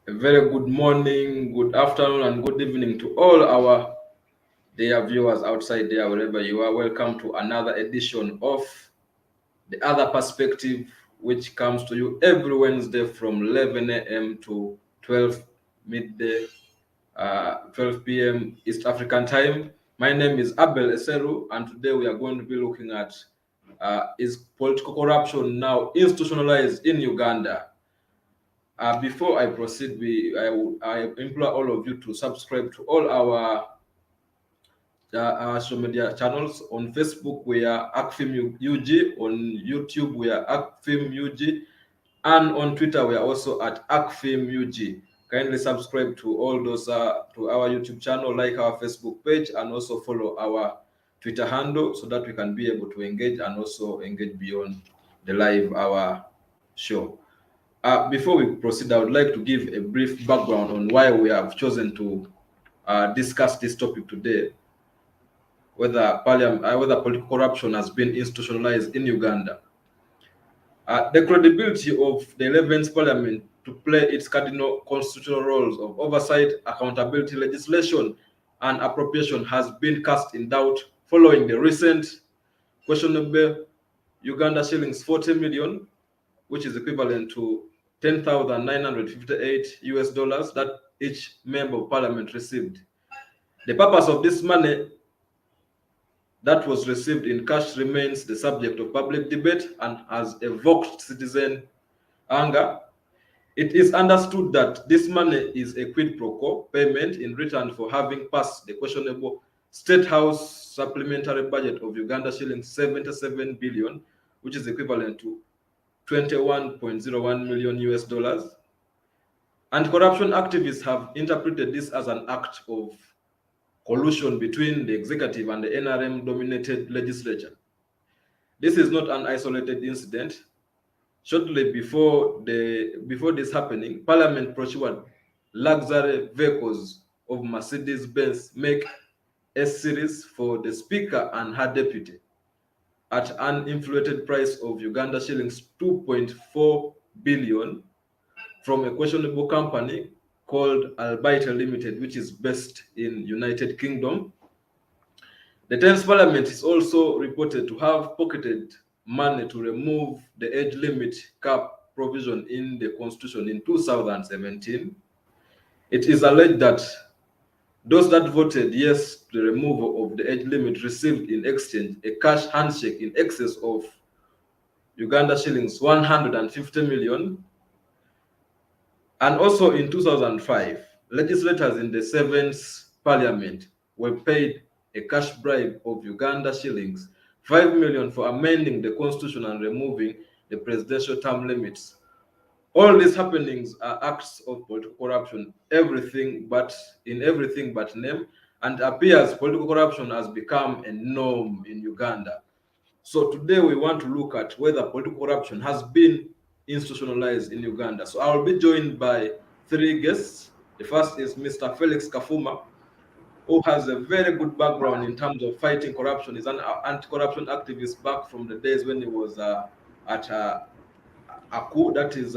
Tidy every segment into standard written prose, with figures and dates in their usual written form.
A very good morning, good afternoon, and good evening to all our dear viewers outside there, wherever you are. Welcome to another edition of The Other Perspective, which comes to you every Wednesday from 11 a.m. to 12 midday, 12 p.m. East African time. My name is Abel Eseru, and today we are going to be looking at is political corruption now institutionalized in Uganda? Before I proceed, I implore all of you to subscribe to all our social media channels. On Facebook, we are ACFIM UG. On YouTube, we are ACFIM UG. And on Twitter, we are also at ACFIM UG. Kindly subscribe to all those to our YouTube channel, like our Facebook page, and also follow our Twitter handle so that we can be able to engage and also engage beyond the live hour show. Before we proceed, I would like to give a brief background on why we have chosen to discuss this topic today, whether political corruption has been institutionalized in Uganda. The credibility of the 11th Parliament to play its cardinal constitutional roles of oversight, accountability, legislation, and appropriation has been cast in doubt following the recent questionable Uganda shillings 40 million, which is equivalent to 10,958 US dollars that each member of parliament received. The purpose of this money that was received in cash remains the subject of public debate and has evoked citizen anger. It is understood that this money is a quid pro quo payment in return for having passed the questionable State House supplementary budget of Uganda shillings 77 billion, which is equivalent to 21.01 million US dollars. And corruption activists have interpreted this as an act of collusion between the executive and the NRM-dominated legislature. This is not an isolated incident. Shortly before this happening, Parliament procured luxury vehicles of Mercedes-Benz make S series for the Speaker and her deputy at an inflated price of Uganda shillings 2.4 billion from a questionable company called Albaita Limited, which is based in United Kingdom. The 10th Parliament is also reported to have pocketed money to remove the age limit cap provision in the Constitution in 2017. It is alleged that those that voted yes to the removal of the age limit received in exchange a cash handshake in excess of Uganda shillings 150 million. And also in 2005, legislators in the 7th Parliament were paid a cash bribe of Uganda shillings 5 million for amending the constitution and removing the presidential term limits. All these happenings are acts of political corruption, everything but name, and appears political corruption has become a norm in Uganda. So today we want to look at whether political corruption has been institutionalized in Uganda. So I will be joined by three guests. The first is Mr. Felix Kafuma, who has a very good background in terms of fighting corruption. He's an anti-corruption activist back from the days when he was at ACU, that is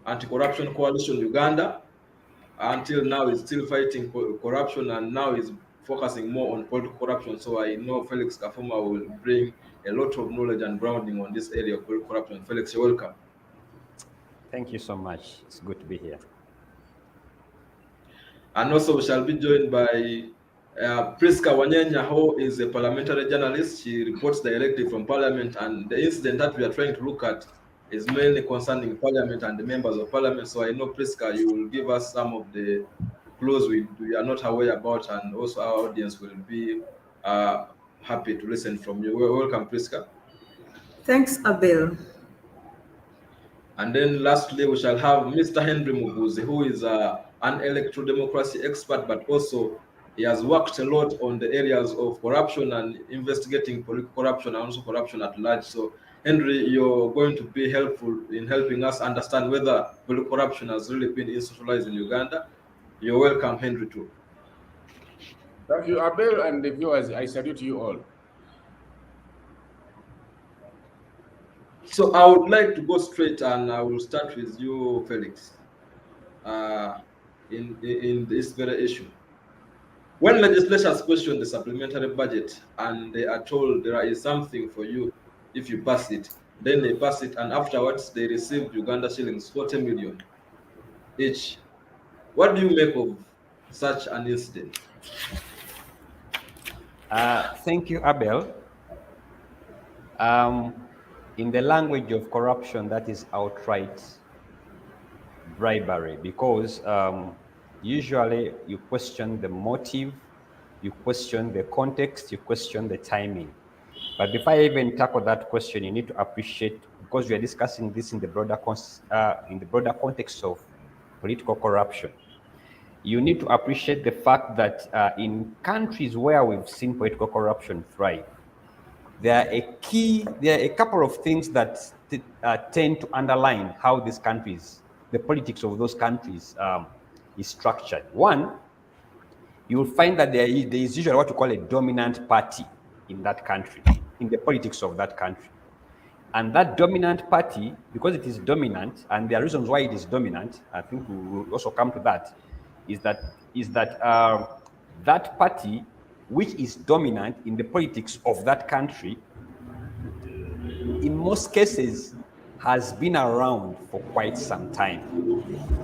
Anti-Corruption Coalition Uganda. Until now, he's still fighting corruption, and now he's focusing more on political corruption. So I know Felix Kafuma will bring a lot of knowledge and grounding on this area of political corruption. Felix, you're welcome. Thank you so much. It's good to be here. And also we shall be joined by Priska Wanyenya, who is a parliamentary journalist. She reports directly from Parliament, and the incident that we are trying to look at is mainly concerning Parliament and the members of Parliament. So I know, Priska, you will give us some of the clues we are not aware about, and also our audience will be happy to listen from you. Welcome, Priska. Thanks, Abel. And then lastly, we shall have Mr. Henry Muguzi, who is an electoral democracy expert, but also he has worked a lot on the areas of corruption and investigating political corruption and also corruption at large. So, Henry, you're going to be helpful in helping us understand whether political corruption has really been institutionalized in Uganda. You're welcome, Henry, too. Thank you, Abel, and the viewers. I salute you all. So I would like to go straight, and I will start with you, Felix. in this very issue. When legislators question the supplementary budget and they are told there is something for you if you pass it, then they pass it, and afterwards they receive Uganda shillings 40 million each. What do you make of such an incident? Thank you, Abel. In the language of corruption, that is outright bribery, because usually you question the motive, you question the context, you question the timing. But before I even tackle that question, you need to appreciate, because we are discussing this in the broader context of political corruption. You need to appreciate the fact that in countries where we've seen political corruption thrive, there are a couple of things that tend to underline how these countries, the politics of those countries, is structured. One, you will find that there is usually what you call a dominant party in that country, in the politics of that country. And that dominant party, because it is dominant, and there are reasons why it is dominant, I think we will also come to that, is that that party, which is dominant in the politics of that country, in most cases has been around for quite some time.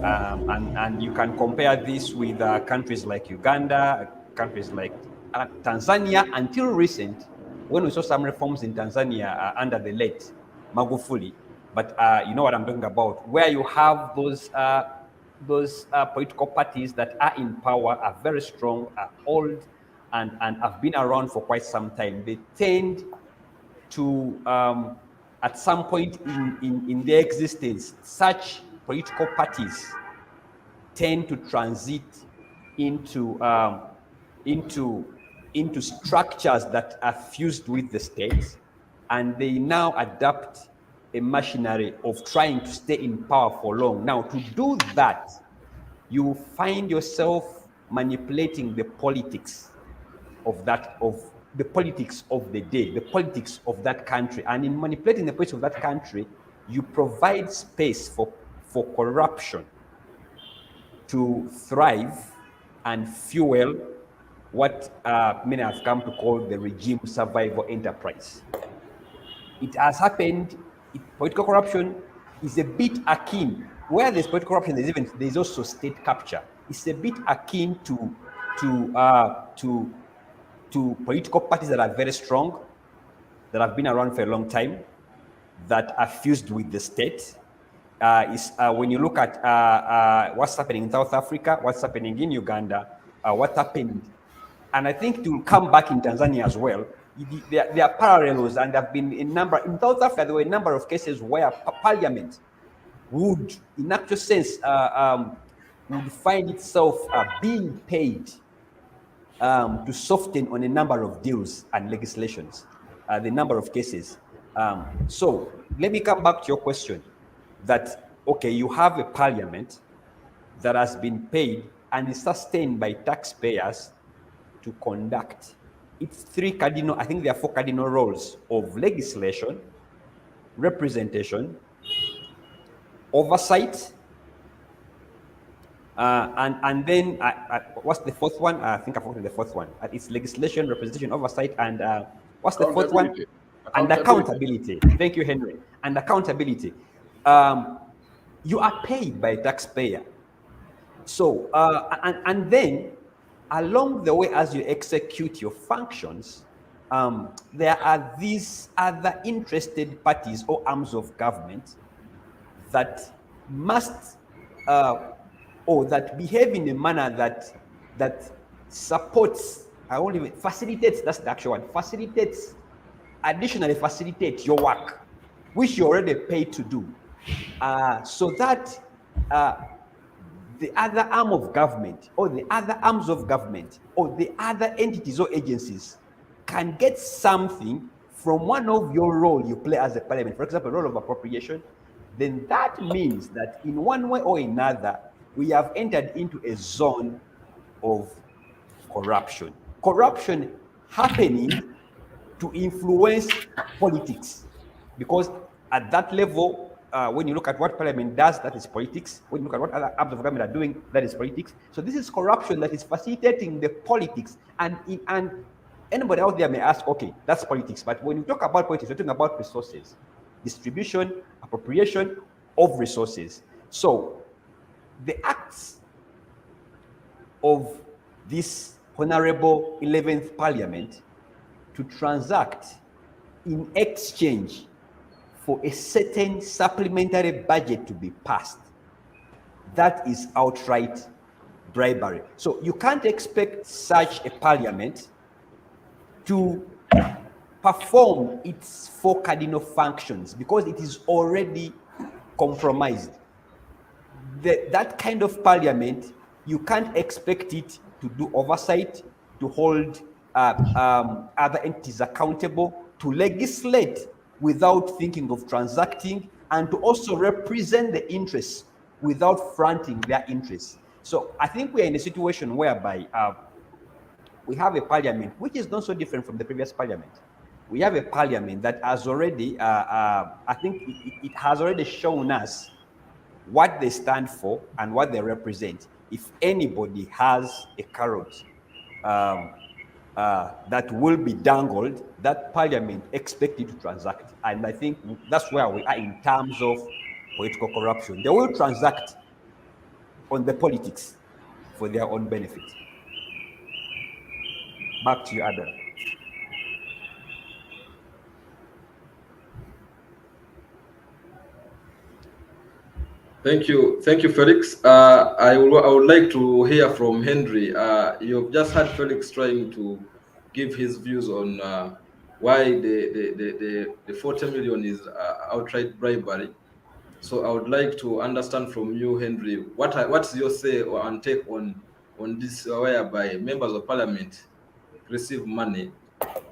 And you can compare this with countries like Uganda, countries like Tanzania, until recent, when we saw some reforms in Tanzania under the late Magufuli. But you know what I'm talking about, where you have those political parties that are in power, are very strong, are old, and have been around for quite some time. They tend to, at some point in their existence, such political parties tend to transit into structures that are fused with the state, and they now adapt a machinery of trying to stay in power for long. Now, to do that, you find yourself manipulating the politics of the politics of the day, the politics of that country. And in manipulating the politics of that country, you provide space for corruption to thrive and fuel what many have come to call the regime survival enterprise. It has happened. Political corruption is a bit akin, where there's political corruption, there's also state capture. It's a bit akin to political parties that are very strong, that have been around for a long time, that are fused with the state. When you look at what's happening in South Africa, what's happening in Uganda, what happened, and I think it will come back in Tanzania as well. There are parallels, and there have been in South Africa, there were a number of cases where Parliament would, in actual sense, would find itself being paid to soften on a number of deals and legislations, the number of cases. So let me come back to your question that, okay, you have a parliament that has been paid and is sustained by taxpayers to conduct its three cardinal, I think there are four cardinal roles of legislation, representation, oversight, and then what's the fourth one? I think I forgot the fourth one. It's legislation, representation, oversight, and what's the fourth one? And accountability. Thank you, Henry. And accountability. You are paid by taxpayer. So, and then along the way, as you execute your functions, there are these other interested parties or arms of government that must or that behave in a manner that supports, I won't even facilitates, that's the actual one, additionally facilitates your work, which you're already paid to do, so that the other arm of government or the other arms of government or the other entities or agencies can get something from one of your role you play as a parliament, for example, role of appropriation. Then that means that in one way or another, we have entered into a zone of corruption. Corruption happening to influence politics, because at that level, when you look at what Parliament does, that is politics. When you look at what other arms of government are doing, that is politics. So this is corruption that is facilitating the politics. And anybody out there may ask, okay, that's politics. But when you talk about politics, we're talking about resources, distribution, appropriation of resources. So the acts of this Honorable 11th Parliament to transact in exchange for a certain supplementary budget to be passed, that is outright bribery. So you can't expect such a parliament to perform its four cardinal functions because it is already compromised. That kind of parliament, you can't expect it to do oversight, to hold other entities accountable, to legislate without thinking of transacting, and to also represent the interests without fronting their interests. So I think we are in a situation whereby we have a parliament which is not so different from the previous parliament. We have a parliament that has already, I think it has already shown us what they stand for and what they represent. If anybody has a carrot that will be dangled, that parliament expected to transact. And I think that's where we are in terms of political corruption. They will transact on the politics for their own benefit. Back to you, Abel. Thank you, Felix. I would like to hear from Henry. You've just had Felix trying to give his views on why the 40 million is outright bribery. So I would like to understand from you, Henry, what's your say or take on this, whereby members of parliament receive money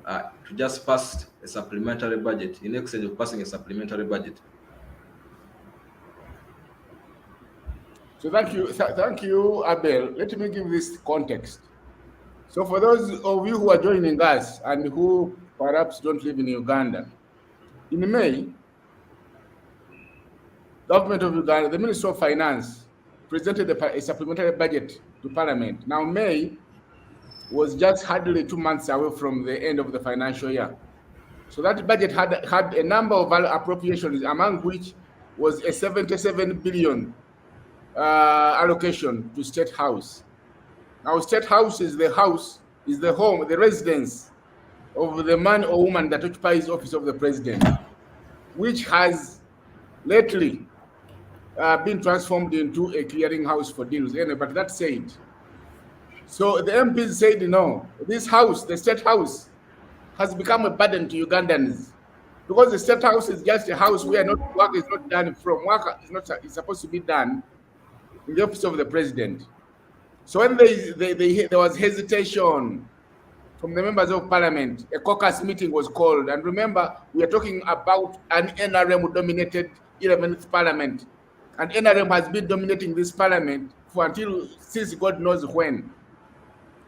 to just pass a supplementary budget in exchange of passing a supplementary budget. So thank you, Abel. Let me give this context. So for those of you who are joining us and who perhaps don't live in Uganda, in May, government of Uganda, the Ministry of Finance, presented a supplementary budget to Parliament. Now, May was just hardly 2 months away from the end of the financial year. So that budget had a number of appropriations, among which was a 77 billion allocation to State House. Now, State House is the home, the residence of the man or woman that occupies the office of the president, which has lately been transformed into a clearinghouse for deals. Anyway, but that said, so the MPs said, no, this house, the State House, has become a burden to Ugandans, because the State House is just a house where work is not done from. Work is supposed to be done in the office of the president. So when there was hesitation from the members of parliament, a caucus meeting was called. And remember, we are talking about an NRM-dominated 11th parliament. And NRM has been dominating this parliament since God knows when.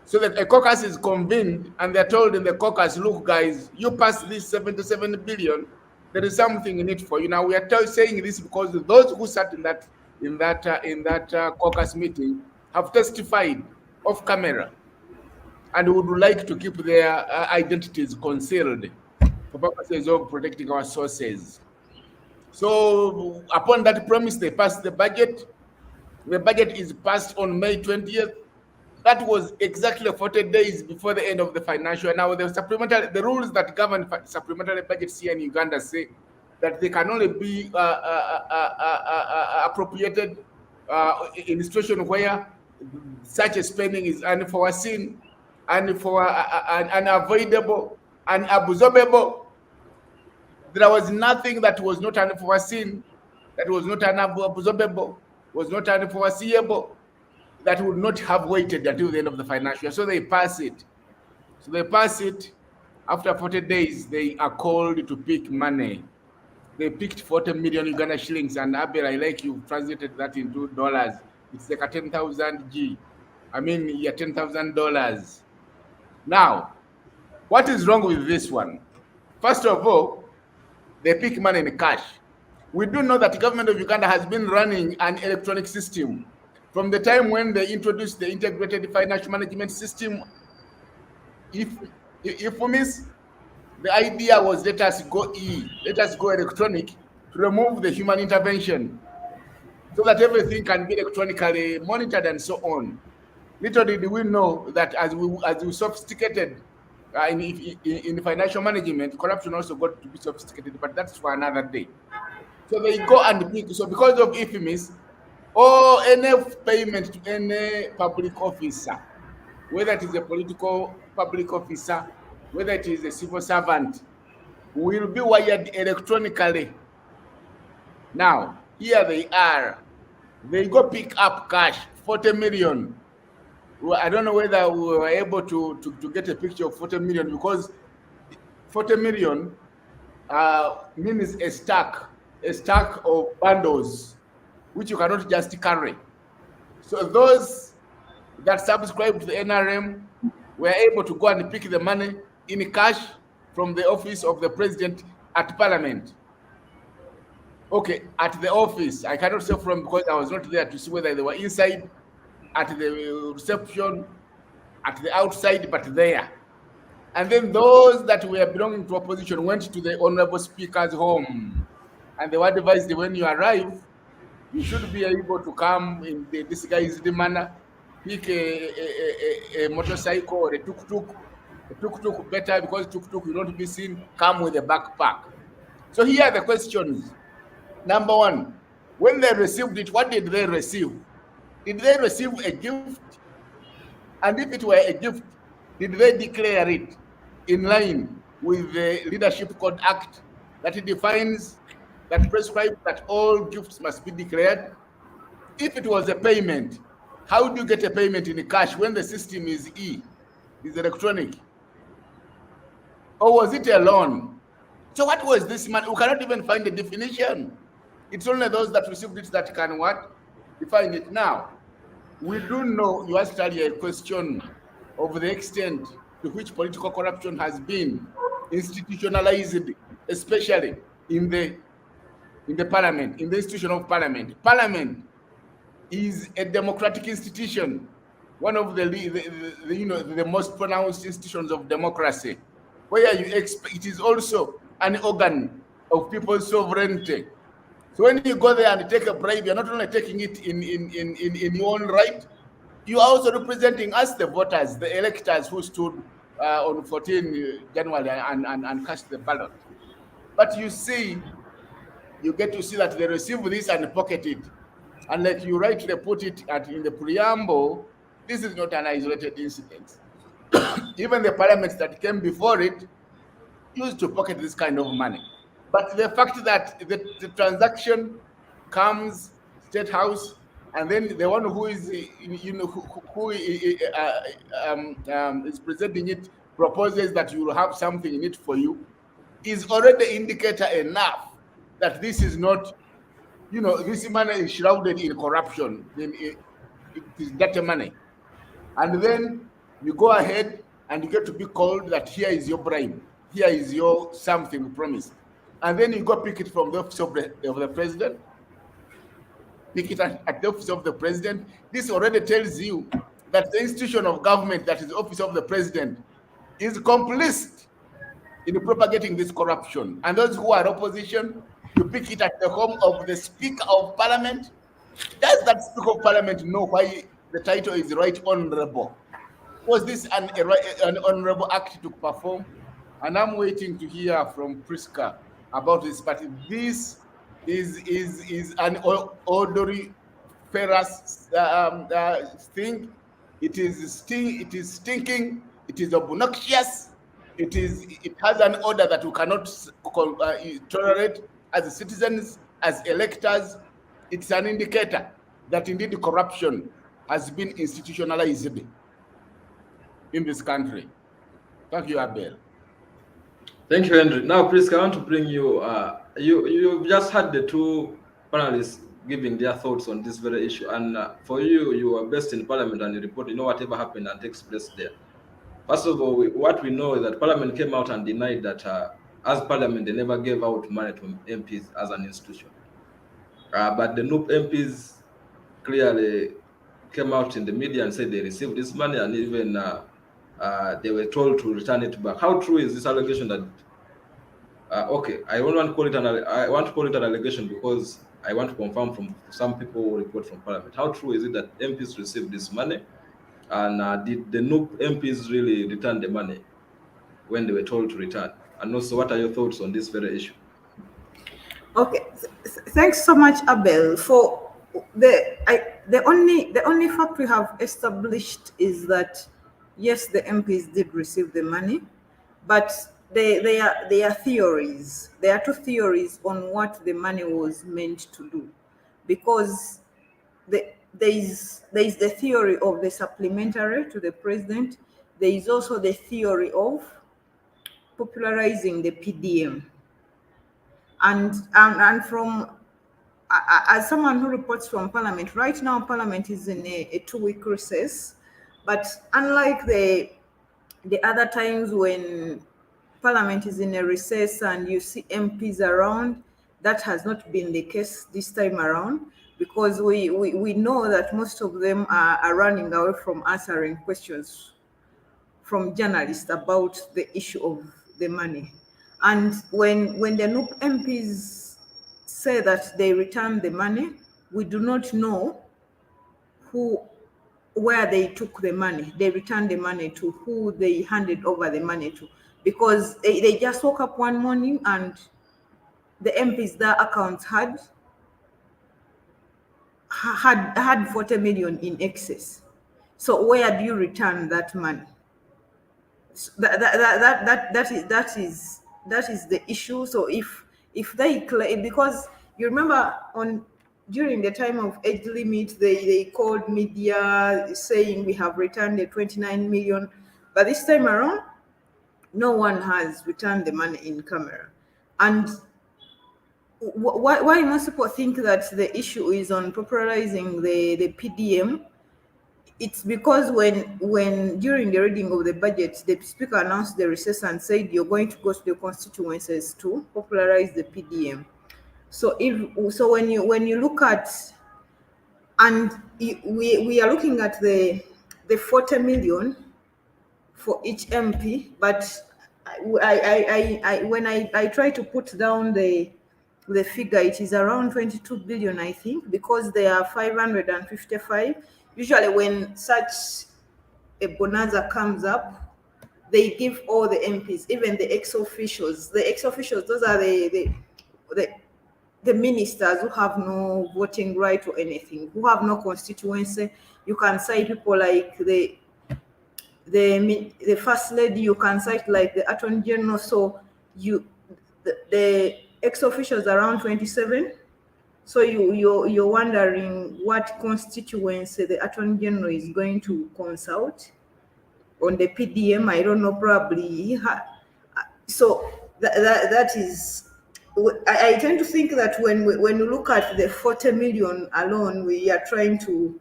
So that a caucus is convened, and they're told in the caucus, look, guys, you pass this 77 billion, there is something in it for you. Now, we are saying this because those who sat in that caucus meeting have testified off camera and would like to keep their identities concealed for purposes of protecting our sources. So upon that promise, they passed the budget. The budget is passed on May 20th. That was exactly 40 days before the end of the financial year. Now, the rules that govern supplementary budgets here in Uganda say that they can only be appropriated in a situation where such a spending is unforeseen, unavoidable, unabsorbable. There was nothing that was not unforeseen, that was not unabsorbable, was not unforeseeable, that would not have waited until the end of the financial year. So they pass it. So they pass it. After 40 days, they are called to pick money. They picked 40 million Uganda shillings, and Abel, I like you translated that into dollars. It's like a 10,000 G. I mean, yeah, $10,000. Now, what is wrong with this one? First of all, they pick money in cash. We do know that the government of Uganda has been running an electronic system from the time when they introduced the integrated financial management system. If for me, the idea was let us go electronic to remove the human intervention so that everything can be electronically monitored and so on. Little did we know that as we sophisticated in financial management, corruption also got to be sophisticated, but that's for another day. So they go and pick. So because of IFMIS, or any payment to any public officer, whether it is a political public officer, whether it is a civil servant, will be wired electronically. Now, here they are. They go pick up cash, 40 million. Well, I don't know whether we were able to get a picture of 40 million, because 40 million means a stack of bundles, which you cannot just carry. So those that subscribe to the NRM were able to go and pick the money in cash from the office of the president at Parliament. Okay, at the office. I cannot say from, because I was not there to see whether they were inside, at the reception, at the outside, but there. And then those that were belonging to opposition went to the Honorable Speaker's home. And they were advised, when you arrive, you should be able to come in the disguised manner, pick a motorcycle or a tuk-tuk. A tuk-tuk better, because tuk-tuk will not be seen, come with a backpack. So here are the questions. Number one, when they received it, what did they receive? Did they receive a gift? And if it were a gift, did they declare it in line with the Leadership Code Act that defines, that prescribes that all gifts must be declared? If it was a payment, how do you get a payment in cash when the system is electronic? Or was it a loan? So what was this money? We cannot even find the definition. It's only those that received it that can what? Define it. Now, we do know, you asked earlier a question of the extent to which political corruption has been institutionalized, especially in the parliament, in the institution of parliament. Parliament is a democratic institution, one of the most pronounced institutions of democracy, where it is also an organ of people's sovereignty. So when you go there and take a bribe, you're not only taking it in your own right, you are also representing us, the voters, the electors who stood on 14 January and cast the ballot. But you see, you get to see that they receive this and pocket it. And like you rightly put it in the preamble, this is not an isolated incident. Even the parliaments that came before it used to pocket this kind of money. But the fact that the transaction comes State House, and then the one who is, who is presenting it proposes that you will have something in it for you, is already indicator enough that this is not, this money is shrouded in corruption. It is dirty money. And then you go ahead and you get to be called that here is your bribe, here is your something promised. And then you go pick it from the office of the president, pick it at the office of the president. This already tells you that the institution of government, that is the office of the president, is complicit in propagating this corruption. And those who are opposition, you pick it at the home of the Speaker of Parliament. Does that Speaker of Parliament know why the title is Right Honorable? Was this an honorable act to perform? And I'm waiting to hear from Priska about this, but this is an odoriferous thing. It is stinking. It is obnoxious. It has an odor that we cannot tolerate as citizens, as electors. It's an indicator that indeed corruption has been institutionalized in this country. Thank you, Abel. Thank you, Henry. Now, please, I want to bring you. You've just had the two panelists giving their thoughts on this very issue, and for you, you are based in Parliament and you report, whatever happened and takes place there. First of all, what we know is that Parliament came out and denied that as Parliament, they never gave out money to MPs as an institution. But the NUP MPs clearly came out in the media and said they received this money, and even they were told to return it back. How true is this allegation that? Okay, I don't want to call it I want to call it an allegation because I want to confirm from some people who report from Parliament. How true is it that MPs received this money, and did the NUP MPs really return the money when they were told to return? And also, what are your thoughts on this very issue? Okay, thanks so much, Abel. For the only fact we have established is that yes, the MPs did receive the money, but they are theories. There are two theories on what the money was meant to do, because there is the theory of the supplementary to the president. There is also the theory of popularizing the PDM. And from as someone who reports from Parliament, right now Parliament is in a 2-week recess, but unlike the other times when Parliament is in a recess and you see MPs around, that has not been the case this time around, because we know that most of them are running away from answering questions from journalists about the issue of the money. And when the NUP MPs say that they returned the money, we do not know where they took the money. They returned the money to, who they handed over the money to, because they just woke up one morning and the MPs, their accounts had 40 million in excess. So where do you return that money? That is the issue. So if they claim, because you remember during the time of age limit, they called media saying we have returned the 29 million, but this time around no one has returned the money in camera. And why most people think that the issue is on popularizing the PDM, it's because when during the reading of the budget, the speaker announced the recess and said you're going to go to the constituencies to popularize the PDM. So when you look at, and we are looking at the 40 million for each MP, but when I try to put down the figure, it is around 22 billion, I think, because there are 555. Usually when such a bonanza comes up, they give all the MPs, even the ex-officials. The ex-officials, those are the ministers who have no voting right or anything, who have no constituency. You can cite people like the first lady, you can cite like the attorney general. So the ex-officials around 27. So you're wondering what constituency the attorney general is going to consult on the PDM. I don't know, probably. So that is. I tend to think that when you look at the 40 million alone, we are trying to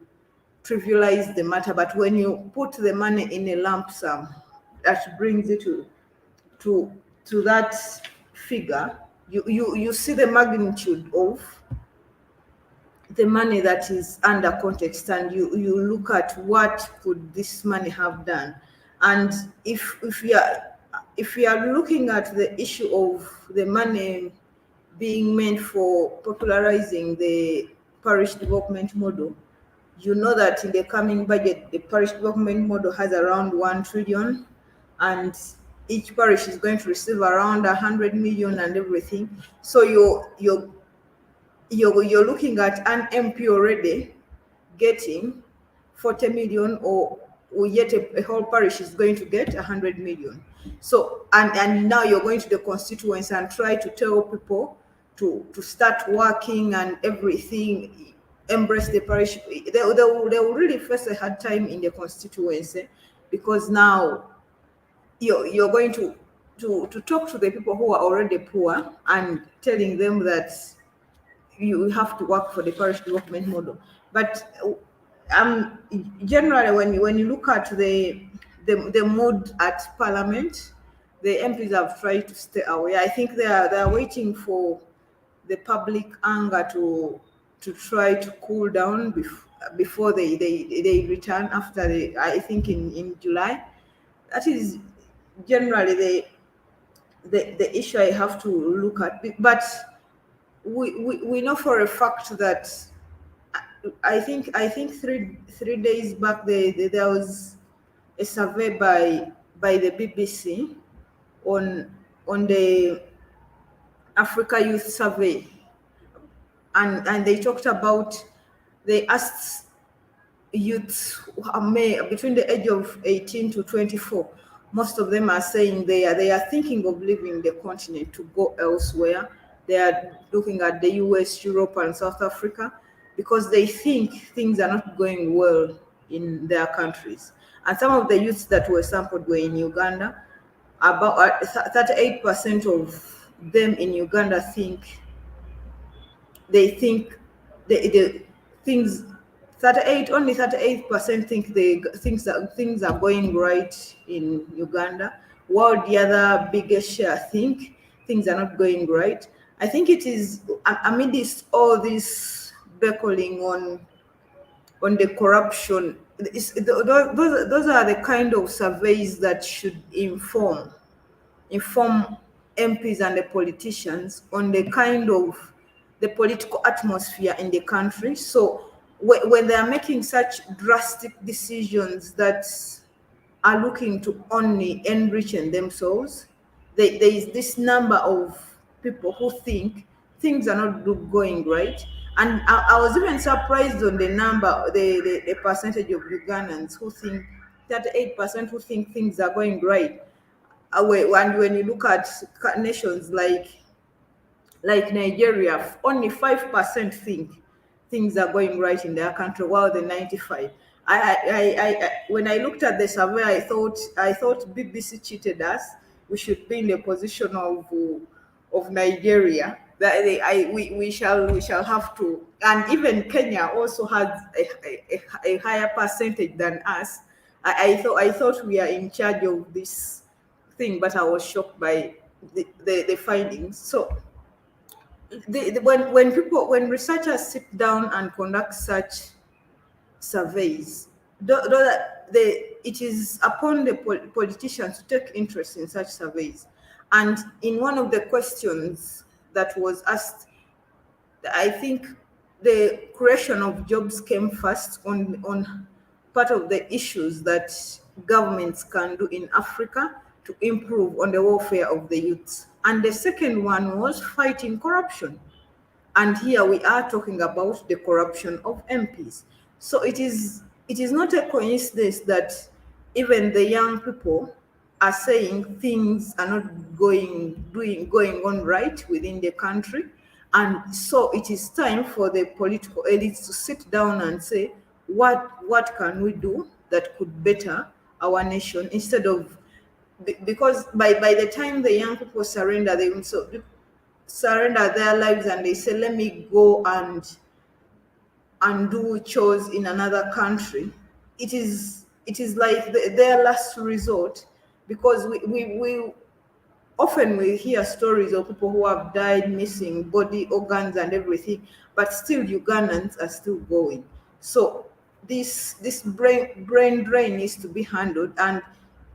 trivialize the matter. But when you put the money in a lump sum, that brings it to that figure. You see the magnitude of the money that is under context, and you look at what could this money have done. And if we are looking at the issue of the money being meant for popularizing the parish development model, you know that in the coming budget, the parish development model has around 1 trillion, and each parish is going to receive around 100 million and everything. So you're looking at an MP already getting 40 million, or yet a whole parish is going to get 100 million. So and now you're going to the constituency and try to tell people to start working and everything, embrace the parish. They will really face a hard time in the constituency, because now you're going to talk to the people who are already poor and telling them that you have to work for the parish development model. But generally, when you look at the mood at Parliament, the MPs have tried to stay away. I think they are waiting for the public anger to try to cool down before they return after I think in July. That is generally the issue I have to look at. But we know for a fact that I think 3 days back there was a survey by the BBC on the Africa Youth Survey, and they talked about, they asked youths who are between the age of 18 to 24. Most of them are saying they are thinking of leaving the continent to go elsewhere. They are looking at the US, Europe, and South Africa because they think things are not going well in their countries. And some of the youths that were sampled were in Uganda. About 38% of them in Uganda think the things 38% think things are going right in Uganda, while the other biggest share think things are not going right. I think it is amidst all this beckling on the corruption. Those are the kind of surveys that should inform MPs and the politicians on the kind of the political atmosphere in the country. So when they are making such drastic decisions that are looking to only enrich themselves, there is this number of people who think things are not going right. And I was even surprised on the number, the percentage of Ugandans who think, 38% who think things are going right. And when you look at nations like Nigeria, only 5% think things are going right in their country, while the 95. When I looked at the survey, I thought BBC cheated us. We should be in the position of Nigeria. That we shall have to, and even Kenya also has a higher percentage than us. I thought we are in charge of this thing, but I was shocked by the findings. So when researchers sit down and conduct such surveys, it is upon the politicians to take interest in such surveys. And in one of the questions that was asked, I think the creation of jobs came first on part of the issues that governments can do in Africa to improve on the welfare of the youth. And the second one was fighting corruption. And here we are talking about the corruption of MPs. So it is not a coincidence that even the young people are saying things are not going on right within the country. And so it is time for the political elites to sit down and say, what can we do that could better our nation, instead of, because by the time the young people surrender, they will surrender their lives and they say, let me go and do chores in another country. It is like their last resort, because we often hear stories of people who have died, missing body organs and everything, but still Ugandans are still going. So this brain drain needs to be handled, and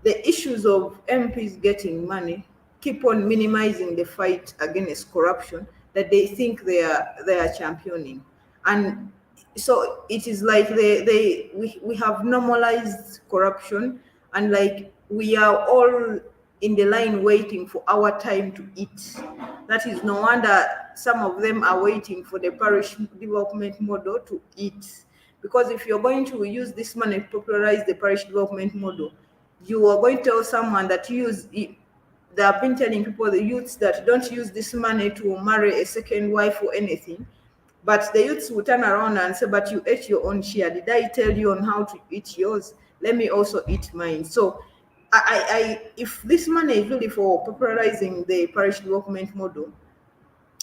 the issues of MPs getting money keep on minimizing the fight against corruption that they think they are championing. And so it is like we have normalized corruption, and like we are all in the line waiting for our time to eat. That is no wonder some of them are waiting for the parish development model to eat. Because if you're going to use this money to popularize the parish development model, you are going to tell someone that they have been telling people, the youths, that don't use this money to marry a second wife or anything. But the youths will turn around and say, but you ate your own share. Did I tell you on how to eat yours? Let me also eat mine. So if this money is really for popularizing the parish development model,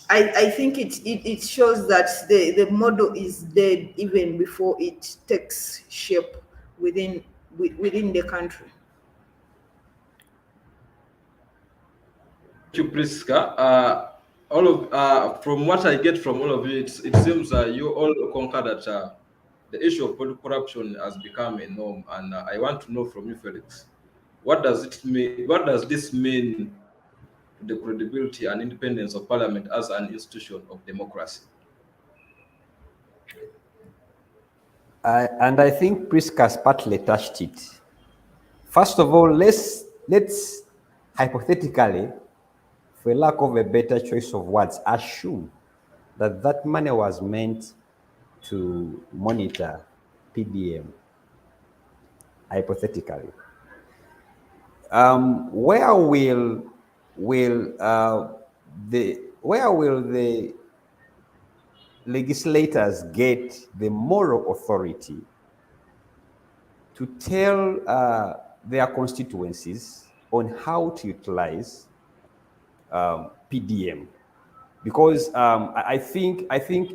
I think it shows that the model is dead even before it takes shape within the country. Thank you, Priska. Also, all of from what I get from all of you, it seems you all concur that the issue of political corruption has become a norm, and I want to know from you, Felix, what does it mean? What does this mean to the credibility and independence of Parliament as an institution of democracy? And I think Prisca's partly touched it. First of all, let's hypothetically, for lack of a better choice of words, assume that that money was meant to monitor PDM. Hypothetically, where will the legislators get the moral authority to tell their constituencies on how to utilize PDM? Because I think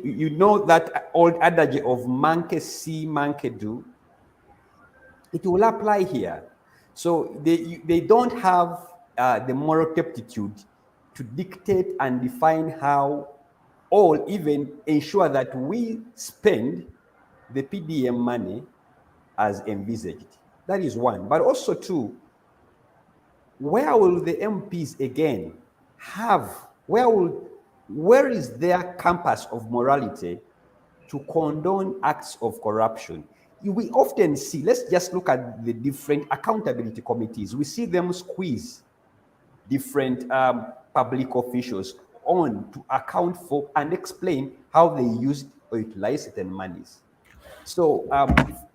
you know that old adage of monkey see, monkey do. It will apply here. So they don't have the moral turpitude to dictate and define how, or even ensure that we spend the PDM money as envisaged. That is one. But also two, where will the MPs again have, where is their compass of morality to condone acts of corruption? We often see, let's just look at the different accountability committees. We see them squeeze different public officials on to account for and explain how they used or utilized certain monies. So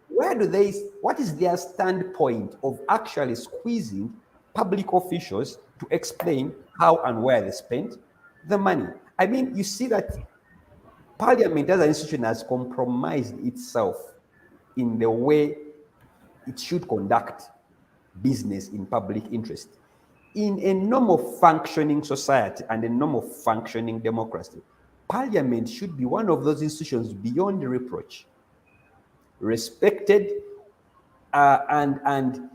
what is their standpoint of actually squeezing public officials to explain how and where they spent the money? I mean, you see that Parliament as an institution has compromised itself in the way it should conduct business in public interest. In a normal functioning society and a normal functioning democracy, Parliament should be one of those institutions beyond reproach, respected and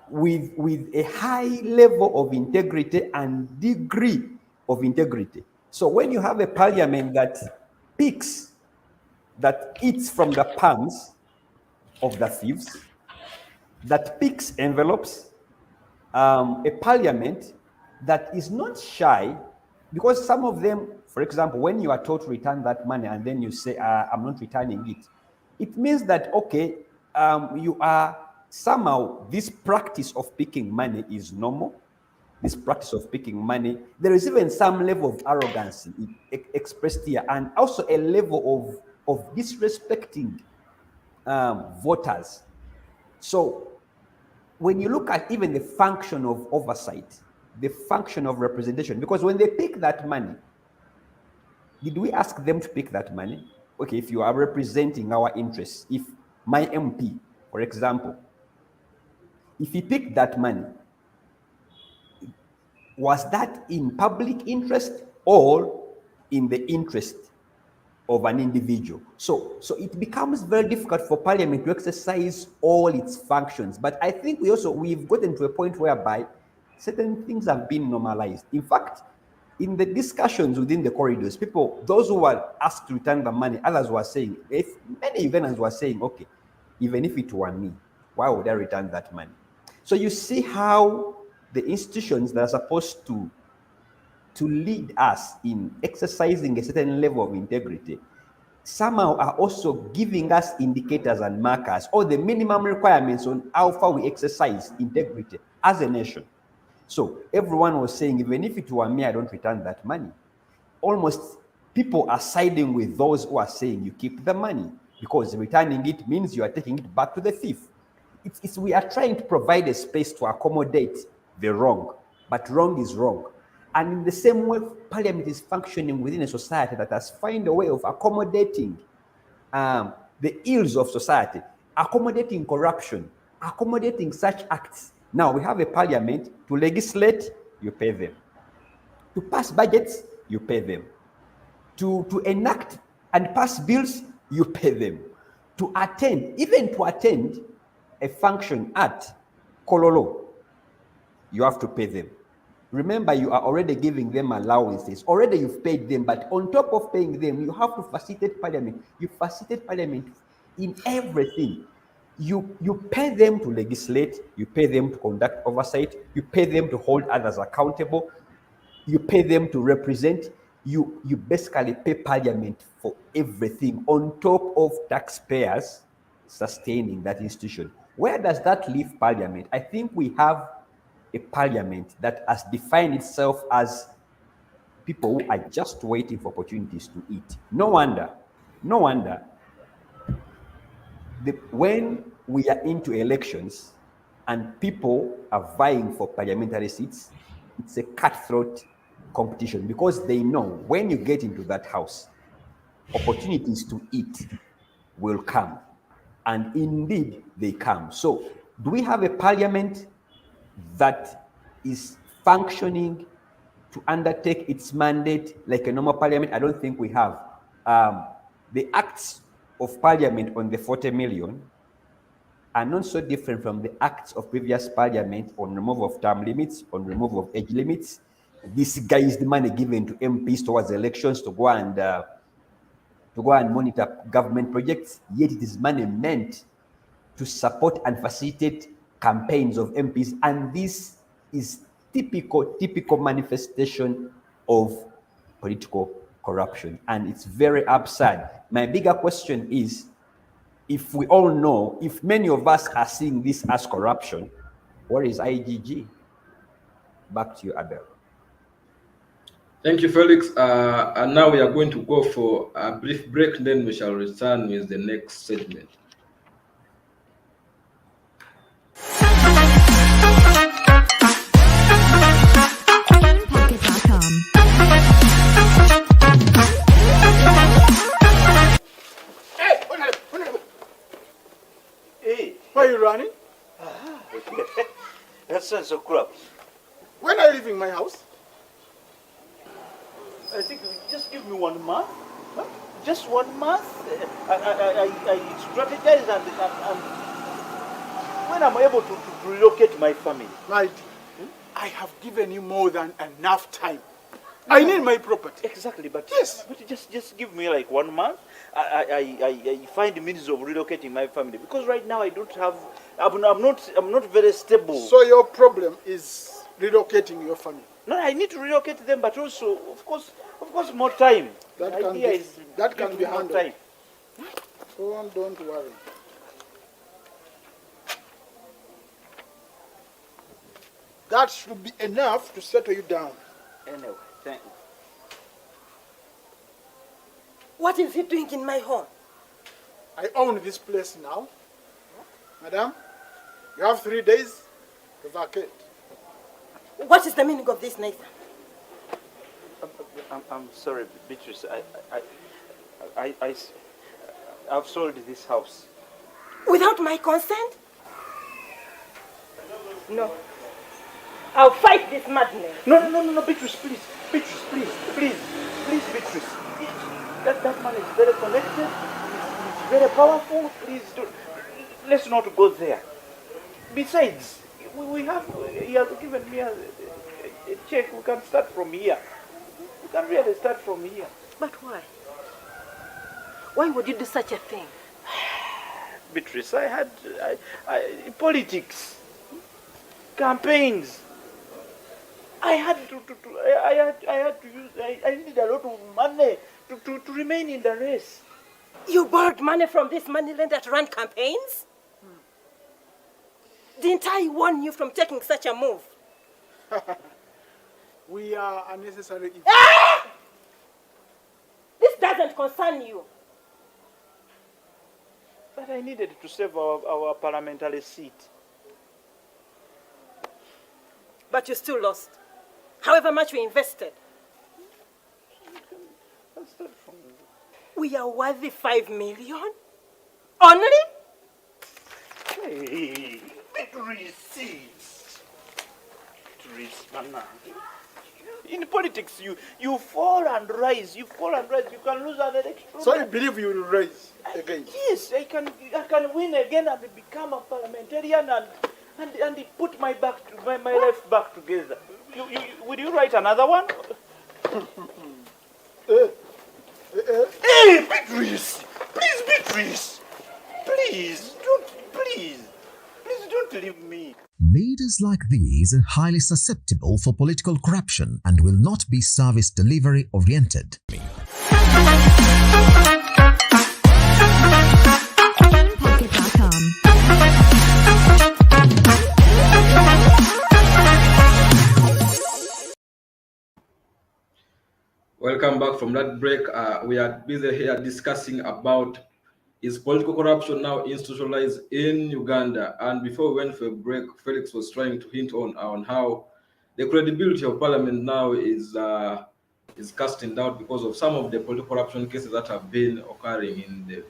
with a high level of integrity and degree of integrity. So when you have a Parliament that eats from the palms of the thieves, that picks envelopes, a Parliament that is not shy, because some of them, for example, when you are told to return that money and then you say, I'm not returning it, it means that, okay, you are somehow, this practice of picking money is normal. This practice of picking money, there is even some level of arrogance expressed here, and also a level of disrespecting voters. So when you look at even the function of oversight, the function of representation, because when they pick that money, did we ask them to pick that money? Okay, if you are representing our interests, if my MP, for example, if he picked that money, was that in public interest or in the interest of an individual? So it becomes very difficult for Parliament to exercise all its functions. But I think we've gotten to a point whereby certain things have been normalized. In fact, in the discussions within the corridors, those who were asked to return the money, others were saying, many Ugandans were saying, okay, even if it were me, why would I return that money? So you see how the institutions that are supposed to lead us in exercising a certain level of integrity somehow are also giving us indicators and markers or the minimum requirements on how far we exercise integrity as a nation. So everyone was saying, even if it were me, I don't return that money. Almost people are siding with those who are saying you keep the money because returning it means you are taking it back to the thief. We are trying to provide a space to accommodate the wrong, but wrong is wrong. And in the same way, Parliament is functioning within a society that has found a way of accommodating the ills of society, accommodating corruption, accommodating such acts. Now we have a Parliament to legislate, you pay them. To pass budgets, you pay them. To enact and pass bills, you pay them. To attend a function at Kololo, you have to pay them. Remember, you are already giving them allowances. Already you've paid them, but on top of paying them, you have to facilitate parliament. You facilitate parliament in everything. You pay them to legislate, you pay them to conduct oversight, you pay them to hold others accountable, you pay them to represent, you basically pay parliament for everything on top of taxpayers sustaining that institution. Where does that leave parliament? I think we have a parliament that has defined itself as people who are just waiting for opportunities to eat. No wonder when we are into elections and people are vying for parliamentary seats, it's a cutthroat competition because they know when you get into that house, opportunities to eat will come. And indeed, they come. So, do we have a parliament that is functioning to undertake its mandate like a normal parliament? I don't think we have. The acts of parliament on the 40 million are not so different from the acts of previous parliament on removal of term limits, on removal of age limits. This guy is the money given to MPs towards elections to go and monitor government projects, yet it is money meant to support and facilitate campaigns of MPs, and this is typical manifestation of political corruption, and it's very absurd. My bigger question is, if we all know, if many of us are seeing this as corruption, where is IGG? Back to you, Abel. Thank you, Felix. And now we are going to go for a brief break, then we shall return with the next segment. Hey, why are you running? That's so crap. When are you leaving my house? I think just give me 1 month. Huh? Just 1 month. I strategize and when I'm able to relocate my family. Right. I have given you more than enough time. I need my property. Exactly, but Yes. But just give me like 1 month. I find means of relocating my family because right now I don't have. I'm not very stable. So your problem is relocating your family. No, I need to relocate them, but also, of course, more time. That The can idea be- is that can give be me more handled. time. Don't worry. That should be enough to settle you down. Anyway, thank you. What is he doing in my home? I own this place now. Madam, you have 3 days to vacate. What is the meaning of this, Nathan? I'm sorry, Beatrice. I've sold this house. Without my consent? No. I'll fight this madness. No, Beatrice, please. Beatrice, please, Beatrice. That man is very connected. He's very powerful. Please don't. Let's not go there. Besides, he has given me a check. We can start from here. We can really start from here. But why? Why would you do such a thing? Beatrice, I had politics, campaigns. I needed a lot of money to remain in the race. You borrowed money from this money lender to run campaigns? Didn't I warn you from taking such a move? We are unnecessary. This doesn't concern you. But I needed to save our parliamentary seat. But you still lost. However much we invested. I'll start from We are worthy 5 million? Only? Hey, Beatrice, Mana. In politics, you fall and rise. You can lose an election. So you believe you will rise again? Yes, I can win again and become a parliamentarian and put my life back together. Will you write another one? Hey, Beatrice! Please, Beatrice! Please don't leave me. Leaders like these are highly susceptible for political corruption and will not be service delivery oriented. Welcome back from that break. We are busy here discussing about is political corruption now institutionalized in Uganda. And before we went for a break, Felix was trying to hint on how the credibility of parliament now is cast in doubt because of some of the political corruption cases that have been occurring in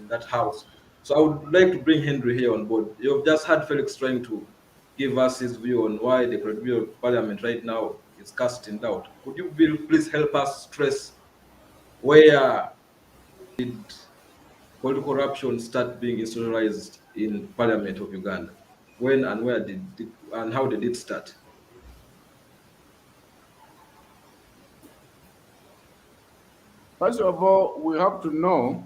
that house. So I would like to bring Henry here on board. You've just had Felix trying to give us his view on why the credibility of parliament right now is cast in doubt. Could you please help us stress where did political corruption start being institutionalized in Parliament of Uganda? When and where and how did it start? First of all, we have to know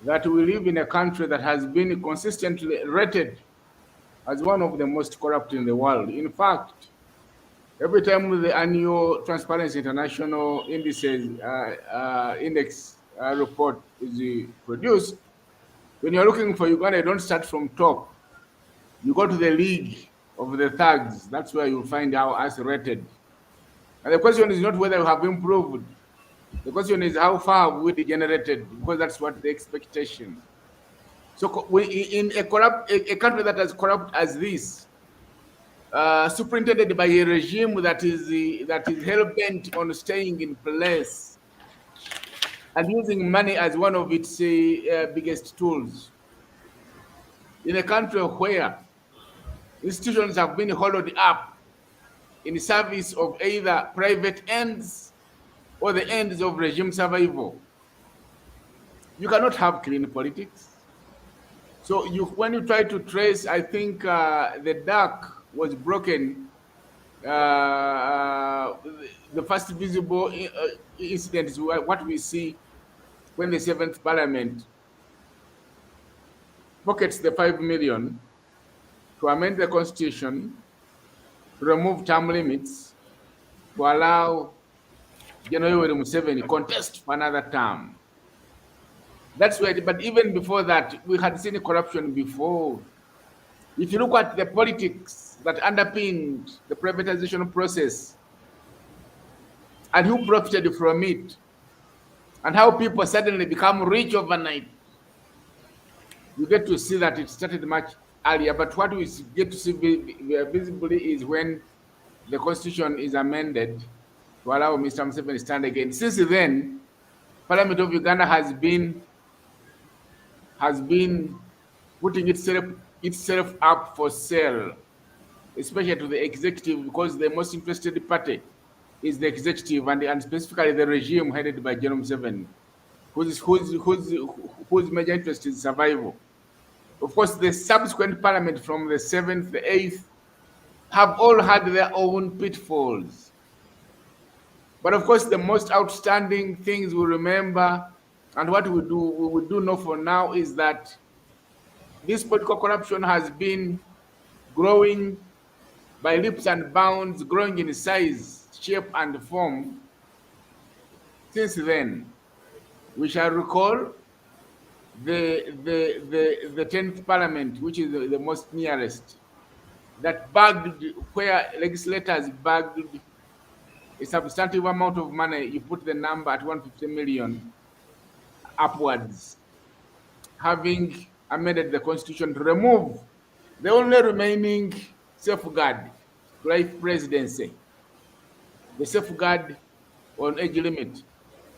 that we live in a country that has been consistently rated as one of the most corrupt in the world. In fact, every time the annual Transparency International index report is produced, when you're looking for Uganda, you don't start from top. You go to the league of the thugs. That's where you'll find how us rated. And the question is not whether we have improved. The question is how far have we degenerated, because that's what the expectation. So in a country that is corrupt as this, superintended by a regime that is hell-bent on staying in place and using money as one of its biggest tools. In a country where institutions have been hollowed up in service of either private ends or the ends of regime survival, you cannot have clean politics. So when you try to trace, I think the dark was broken. The first visible incident is what we see when the 7th Parliament pockets the 5 million to amend the Constitution, to remove term limits, to allow General Museveni contest for another term. That's where, but even before that, we had seen corruption before. If you look at the politics that underpinned the privatization process and who profited from it, and how people suddenly become rich overnight, you get to see that it started much earlier. But what we get to see visibly is when the Constitution is amended to allow Mr. Museveni to stand again. Since then, Parliament of Uganda has been putting itself up for sale, especially to the executive, because the most interested party is the executive and specifically the regime headed by General Museveni, whose major interest is survival. Of course, the subsequent parliament from the 7th, the 8th, have all had their own pitfalls. But of course, the most outstanding things we remember and what we do know for now is that this political corruption has been growing by leaps and bounds, growing in size, shape, and form since then. We shall recall the 10th Parliament, which is the most nearest, that bagged, where legislators bagged a substantive amount of money. You put the number at 150 million upwards, having amended the Constitution to remove the only remaining safeguard to life presidency, the safeguard on age limit.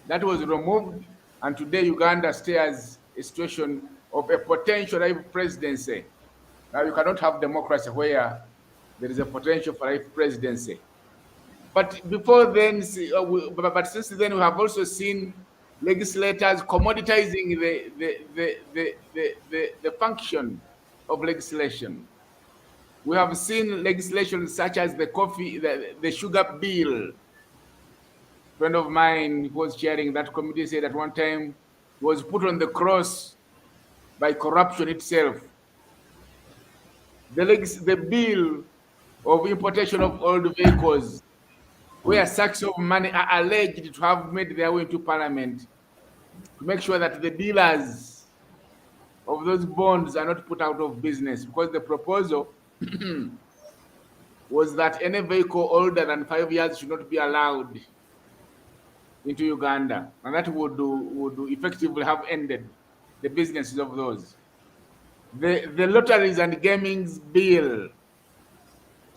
That was removed, and today Uganda stares a situation of a potential life presidency. Now you cannot have democracy where there is a potential for life presidency. But before then, but since then, we have also seen legislators commoditizing the function of legislation. We have seen legislation such as the sugar bill. A friend of mine who was chairing that committee said at one time was put on the cross by corruption itself. The bill of importation of old vehicles, where sacks of money are alleged to have made their way into parliament to make sure that the dealers of those bonds are not put out of business, because the proposal was that any vehicle older than 5 years should not be allowed into Uganda, and that would effectively have ended the businesses of those. The lotteries and gamings bill,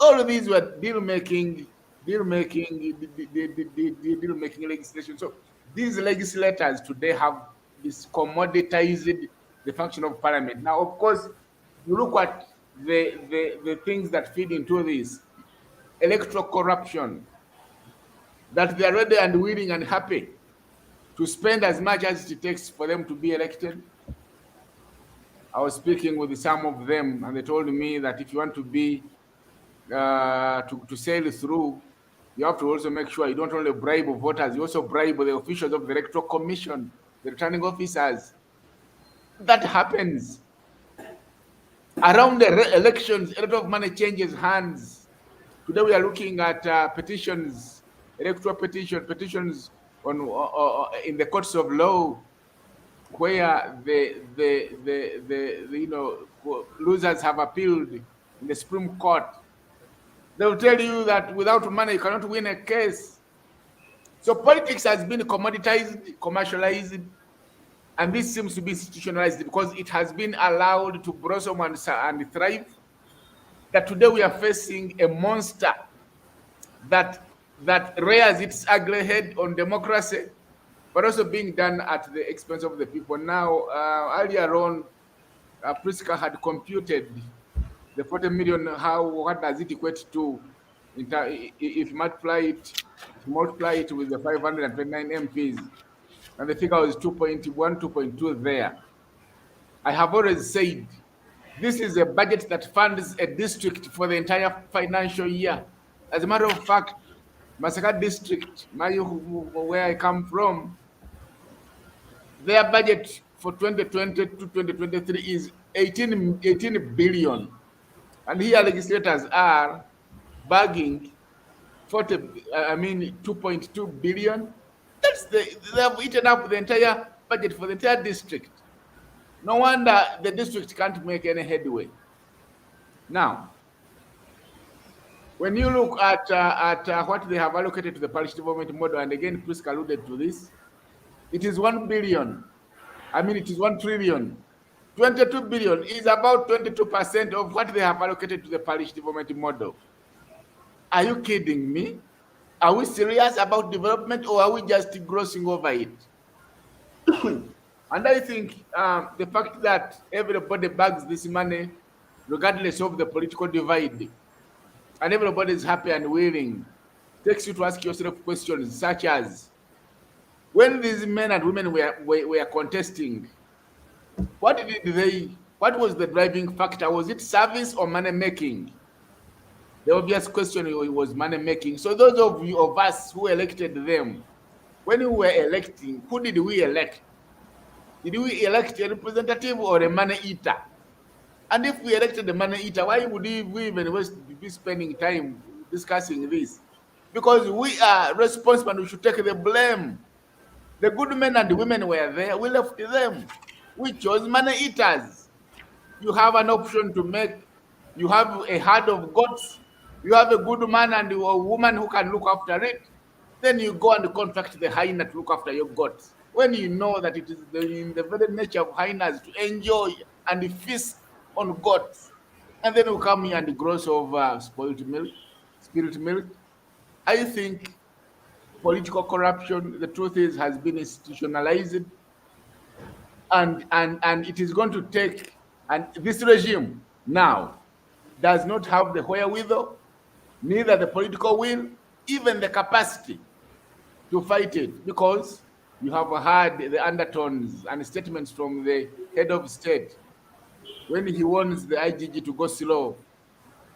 all of these were deal making legislation. So these legislators today have this commoditized the function of parliament. Now, of course, you look at the things that feed into this electoral corruption, that they are ready and willing and happy to spend as much as it takes for them to be elected. I was speaking with some of them, and they told me that if you want to be to sail through, you have to also make sure you don't only bribe voters, you also bribe the officials of the electoral commission, the returning officers. That happens. Around the elections, a lot of money changes hands. Today we are looking at petitions, electoral petitions on in the courts of law, where the losers have appealed in the Supreme Court. They will tell you that without money you cannot win a case. So politics has been commoditized, commercialized, and this seems to be institutionalized because it has been allowed to blossom and thrive. That today we are facing a monster that rears its ugly head on democracy, but also being done at the expense of the people. Now, earlier on, Priska had computed the 40 million. What does it equate to? If you multiply it with the 529 MPs, and the figure was 2.1, 2.2 there. I have always said this is a budget that funds a district for the entire financial year. As a matter of fact, Masaka district, where I come from, their budget for 2020 to 2023 is 18 billion. And here legislators are bagging 2.2 billion. They have eaten up the entire budget for the entire district. No wonder the district can't make any headway. Now, when you look at what they have allocated to the parish development model, and again, Priska alluded to this, it is 1 billion. It is 1 trillion. 22 billion is about 22% of what they have allocated to the parish development model. Are you kidding me? Are we serious about development, or are we just grossing over it? And I think the fact that everybody bags this money, regardless of the political divide, and everybody is happy and willing, takes you to ask yourself questions such as, when these men and women were contesting, what was the driving factor? Was it service or money making? The obvious question was money making. So those of us who elected them, when we were electing, who did we elect? Did we elect a representative or a money eater? And if we elected the money eater, why would we even be spending time discussing this? Because we are responsible and we should take the blame. The good men and women were there, we left them. We chose money eaters. You have an option to make, you have a herd of goats, you have a good man and a woman who can look after it, then you go and contract the hyena to look after your goats. When you know that it is in the very nature of hyenas to enjoy and feast on goats, and then you come here and gross of spirit milk. I think political corruption, the truth is, has been institutionalized, and it is going to take, and this regime now does not have the wherewithal, neither the political will, even the capacity to fight it, because you have heard the undertones and statements from the head of state when he warns the IGG to go slow.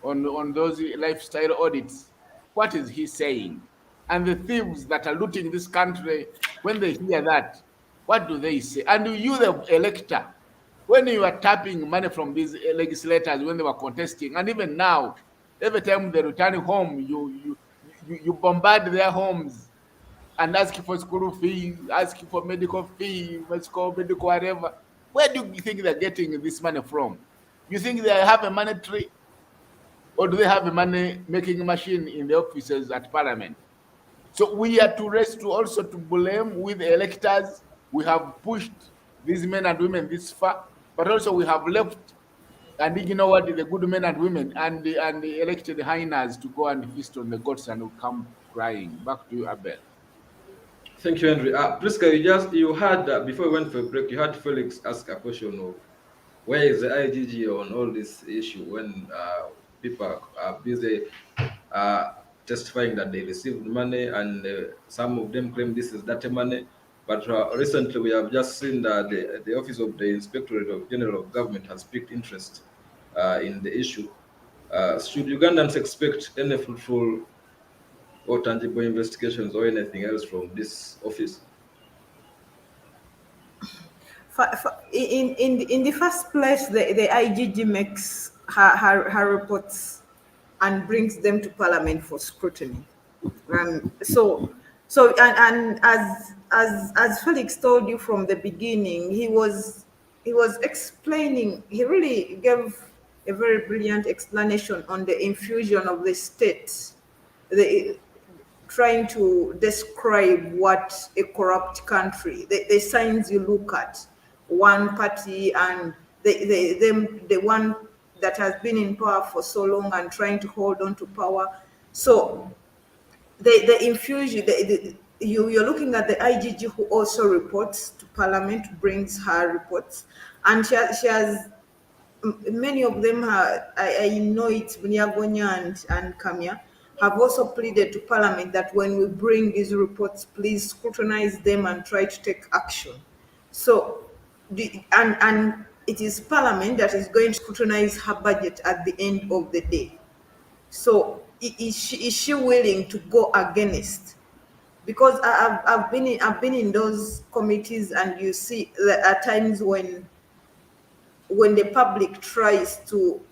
on those lifestyle audits, what is he saying? And the thieves that are looting this country, when they hear that, what do they say? And you, the elector, when you are tapping money from these legislators when they were contesting, and even now, every time they return home, you bombard their homes and ask for school fees, ask for medical fee, medical whatever. Where do you think they're getting this money from? You think they have a money tree, or do they have a money making machine in the offices at Parliament? So we are to rest to also to blame with the electors. We have pushed these men and women this far, but also we have left and ignored the good men and women and the elected hyenas to go and feast on the goats and will come crying. Back to you, Abel. Thank you, Henry. Priska, you had before we went for a break, you had Felix ask a question of where is the IGG on all this issue when people are busy testifying that they received money, and some of them claim this is dirty money. But recently, we have just seen that the Office of the Inspectorate General of Government has picked interest in the issue. Should Ugandans expect any fruitful or tangible investigations or anything else from this office? In the first place, the IGG makes her reports and brings them to Parliament for scrutiny. And as Felix told you from the beginning, he was explaining. He really gave a very brilliant explanation on the infusion of the state, the trying to describe what a corrupt country, the signs you look at, one party and the one that has been in power for so long and trying to hold on to power. So the infusion, you're looking at the IGG who also reports to Parliament, brings her reports, and she has many of them. I know it's Bunyagonya and Kamia have also pleaded to Parliament that when we bring these reports, please scrutinize them and try to take action. So, and it is Parliament that is going to scrutinize her budget at the end of the day. So, is she willing to go against? Because I've been in those committees, and you see that at times when the public tries to,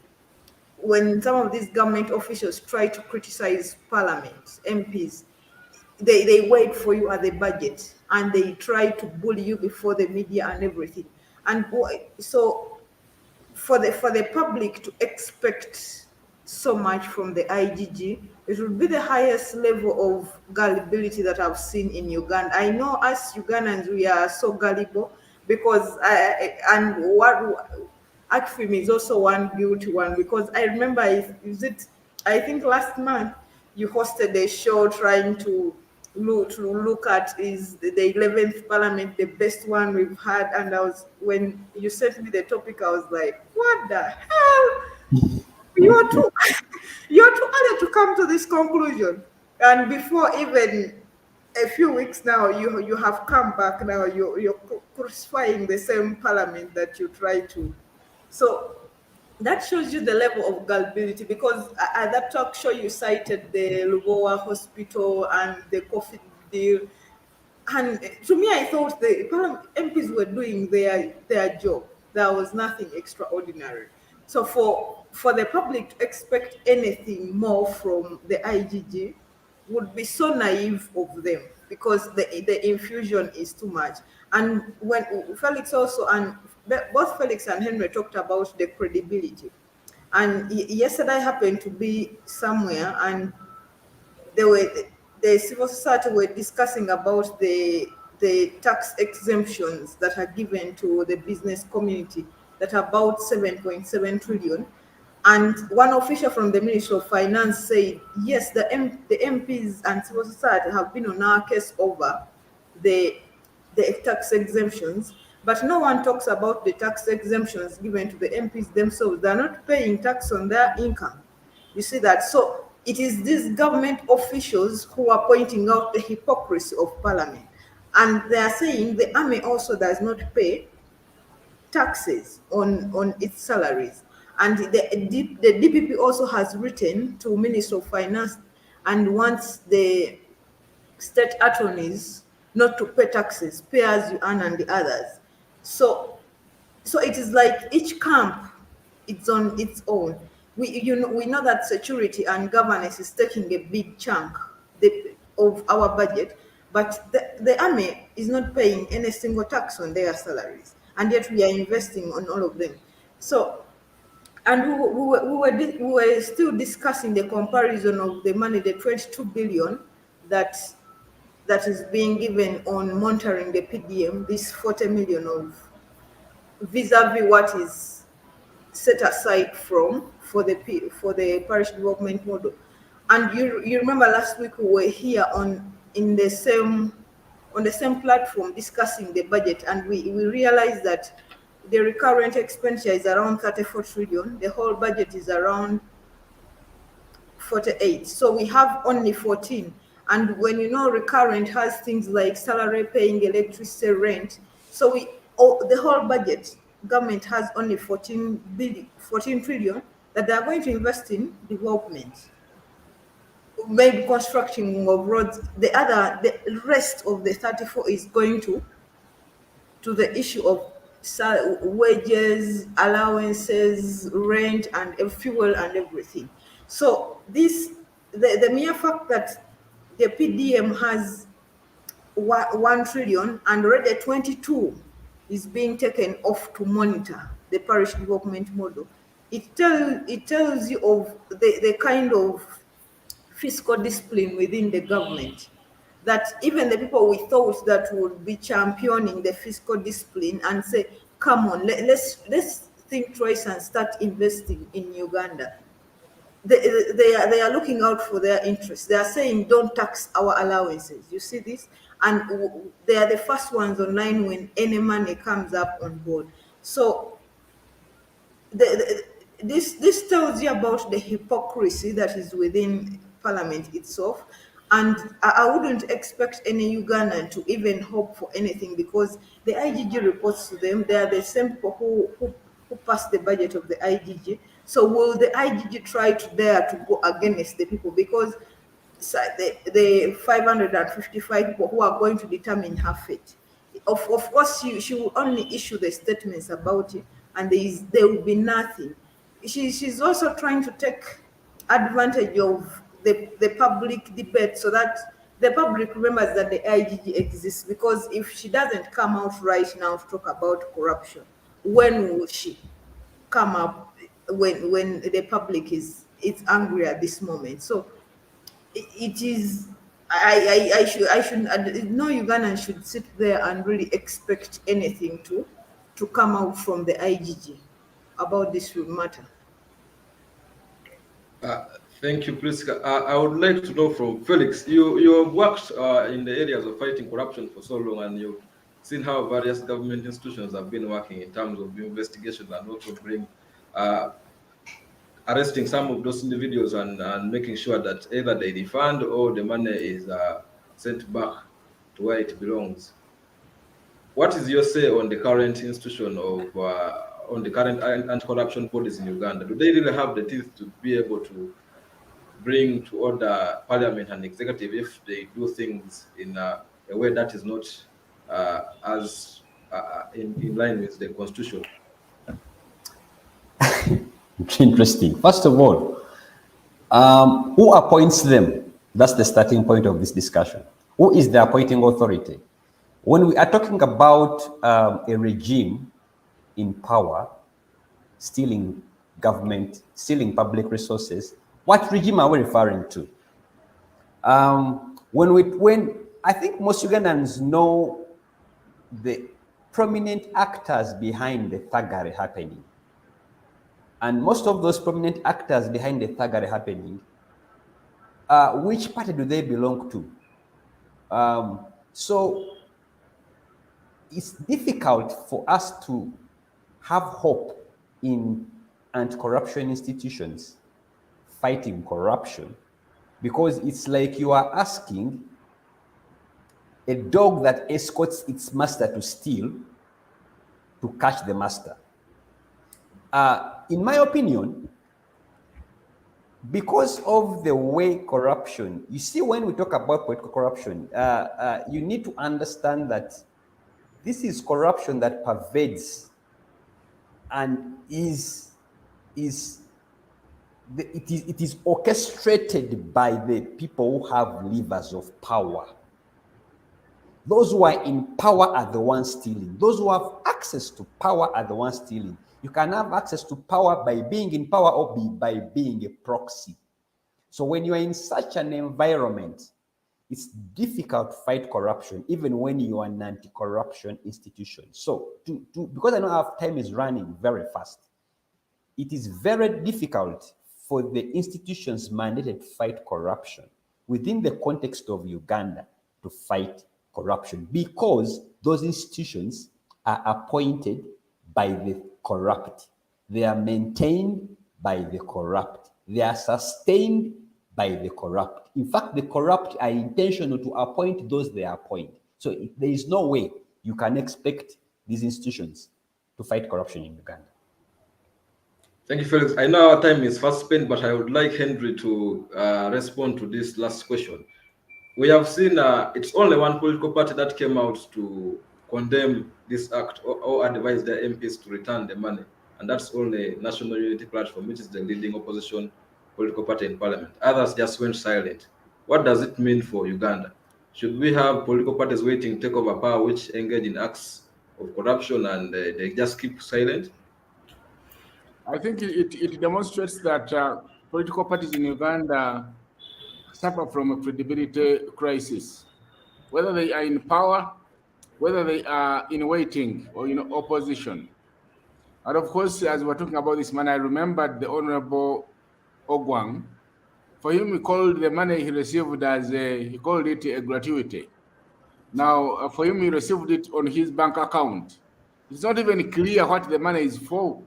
when some of these government officials try to criticize Parliament, MPs, they wait for you at the budget and they try to bully you before the media and everything. And so for the public to expect so much from the IGG, it will be the highest level of gullibility that I've seen in Uganda. I know us Ugandans, we are so gullible because ACFIM is also one guilty one, because I remember, I think last month you hosted a show trying to look at is the 11th Parliament the best one we've had, and when you sent me the topic, I was like, what the hell? You're too you're too early to come to this conclusion. And before even a few weeks now, you have come back now. You're crucifying the same Parliament that you try to. So that shows you the level of gullibility, because at that talk show you cited the Lubowa Hospital and the COVID deal. And to me, I thought the MPs were doing their job. There was nothing extraordinary. So for the public to expect anything more from the IGG would be so naive of them, because the infusion is too much. And when Felix also, and both Felix and Henry talked about the credibility. And yesterday I happened to be somewhere, and the civil society were discussing about the tax exemptions that are given to the business community, that are about 7.7 trillion. And one official from the Ministry of Finance said, yes, the MPs and civil society have been on our case over the tax exemptions, but no one talks about the tax exemptions given to the MPs themselves. They're not paying tax on their income. You see that? So it is these government officials who are pointing out the hypocrisy of Parliament. And they are saying the army also does not pay taxes on its salaries. And the DPP also has written to Minister of Finance and wants the state attorneys not to pay taxes, pay as you earn and the others. So it is like each camp it's on its own. We know that security and governance is taking a big chunk of our budget, but the army is not paying any single tax on their salaries, and yet we are investing on all of them. So, and we were still discussing the comparison of the money, the 22 billion that is being given on monitoring the PDM, this 40 million of vis-a-vis what is set aside for the parish development model. And you remember last week we were here on the same platform discussing the budget, and we realized that the recurrent expenditure is around 34 trillion. The whole budget is around 48. So we have only 14. And when you know recurrent has things like salary, paying electricity, rent, so the whole budget, government has only 14 trillion that they are going to invest in development, maybe constructing of roads. The rest of the 34 is going to the issue of wages, allowances, rent, and fuel and everything. So the mere fact that the PDM has 1 trillion and already 22 is being taken off to monitor the parish development model, it tells you of the kind of fiscal discipline within the government, that even the people we thought that would be championing the fiscal discipline and say, come on, let's think twice and start investing in Uganda. They are looking out for their interests. They are saying, don't tax our allowances. You see this? And they are the first ones online when any money comes up on board. So this tells you about the hypocrisy that is within Parliament itself, and I wouldn't expect any Ugandan to even hope for anything, because the IGG reports to them. They are the same people who pass the budget of the IGG. So will the IGG try to dare to go against the people? Because the 555 people who are going to determine her fate. Of course, she will only issue the statements about it, and there will be nothing. She's also trying to take advantage of the public debate, so that the public remembers that the IGG exists. Because if she doesn't come out right now to talk about corruption, when will she come up when the public is angry at this moment? So it is, I should no Ugandan should sit there and really expect anything to come out from the IGG about this matter. Thank you, Priska. I would like to know from Felix. You have worked in the areas of fighting corruption for so long, and you've seen how various government institutions have been working in terms of investigation and also arresting some of those individuals and making sure that either they refund or the money is sent back to where it belongs. What is your say on the current institution of on the current anti-corruption bodies in Uganda? Do they really have the teeth to be able to bring to order parliament and executive if they do things in a way that is not as in line with the constitution? Interesting. First of all, who appoints them? That's the starting point of this discussion. Who is the appointing authority? When we are talking about a regime in power, stealing government, stealing public resources, what regime are we referring to? When I think most Ugandans know the prominent actors behind the thuggery happening. And most of those prominent actors behind the thuggery happening, which party do they belong to? So it's difficult for us to have hope in anti-corruption institutions fighting corruption, because it's like you are asking a dog that escorts its master to steal to catch the master. In my opinion, because of the way corruption, you see, when we talk about political corruption, you need to understand that this is corruption that pervades and it is orchestrated by the people who have levers of power. Those who are in power are the ones stealing. Those who have access to power are the ones stealing. You can have access to power by being in power or by being a proxy. So when you are in such an environment, it's difficult to fight corruption, even when you are an anti-corruption institution. So because I know our time is running very fast, it is very difficult for the institutions mandated to fight corruption within the context of Uganda to fight corruption, because those institutions are appointed by the corrupt. They are maintained by the corrupt. They are sustained by the corrupt. In fact, the corrupt are intentional to appoint those they appoint. So there is no way you can expect these institutions to fight corruption in Uganda. Thank you, Felix. I know our time is fast spent, but I would like Henry to respond to this last question. We have seen it's only one political party that came out to condemn this act or advise their MPs to return the money, and that's only National Unity Platform, which is the leading opposition political party in parliament. Others just went silent. What does it mean for Uganda? Should we have political parties waiting to take over power which engage in acts of corruption and they just keep silent? I think it demonstrates that political parties in Uganda suffer from a credibility crisis, whether they are in power, whether they are in waiting or in opposition. And of course, as we're talking about this man, I remembered the Honorable Ogwang. For him, he called the money he received as he called it a gratuity. Now, for him, he received it on his bank account. It's not even clear what the money is for.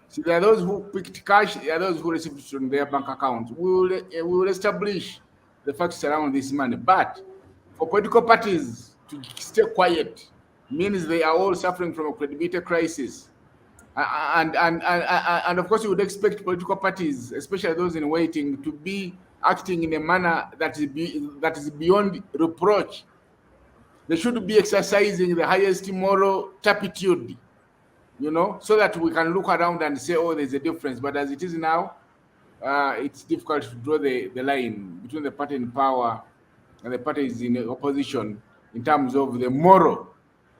See, there are those who picked cash, there are those who received it from their bank account. We will establish the facts around this money. But for political parties to stay quiet means they are all suffering from a credibility crisis. And of course, you would expect political parties, especially those in waiting, to be acting in a manner that is beyond reproach. They should be exercising the highest moral turpitude, so that we can look around and say, oh, there's a difference. But as it is now, it's difficult to draw the line between the party in power and the parties in opposition in terms of the moral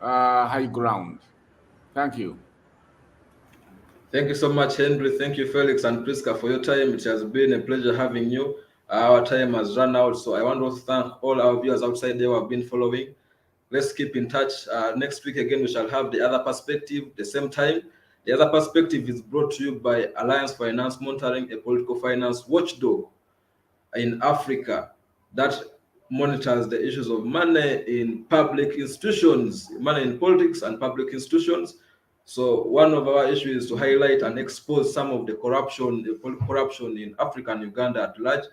high ground. Thank you. Thank you so much, Henry. Thank you, Felix and Priska, for your time. It has been a pleasure having you. Our time has run out, so I want to thank all our viewers outside there who have been following. Let's keep in touch. Next week, again, we shall have the other perspective, the same time. The other perspective is brought to you by Alliance Finance Monitoring, a political finance watchdog in Africa that monitors the issues of money in public institutions, money in politics and public institutions. So one of our issues is to highlight and expose some of the corruption, the political corruption in Africa and Uganda at large.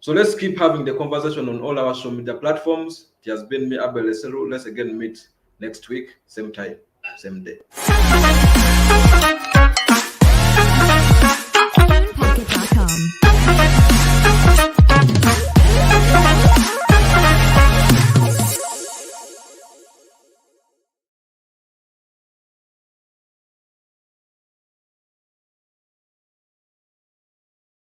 So let's keep having the conversation on all our social media platforms. It has been me, Abel Eselu. Let's again meet next week, same time, same day. Pocket.com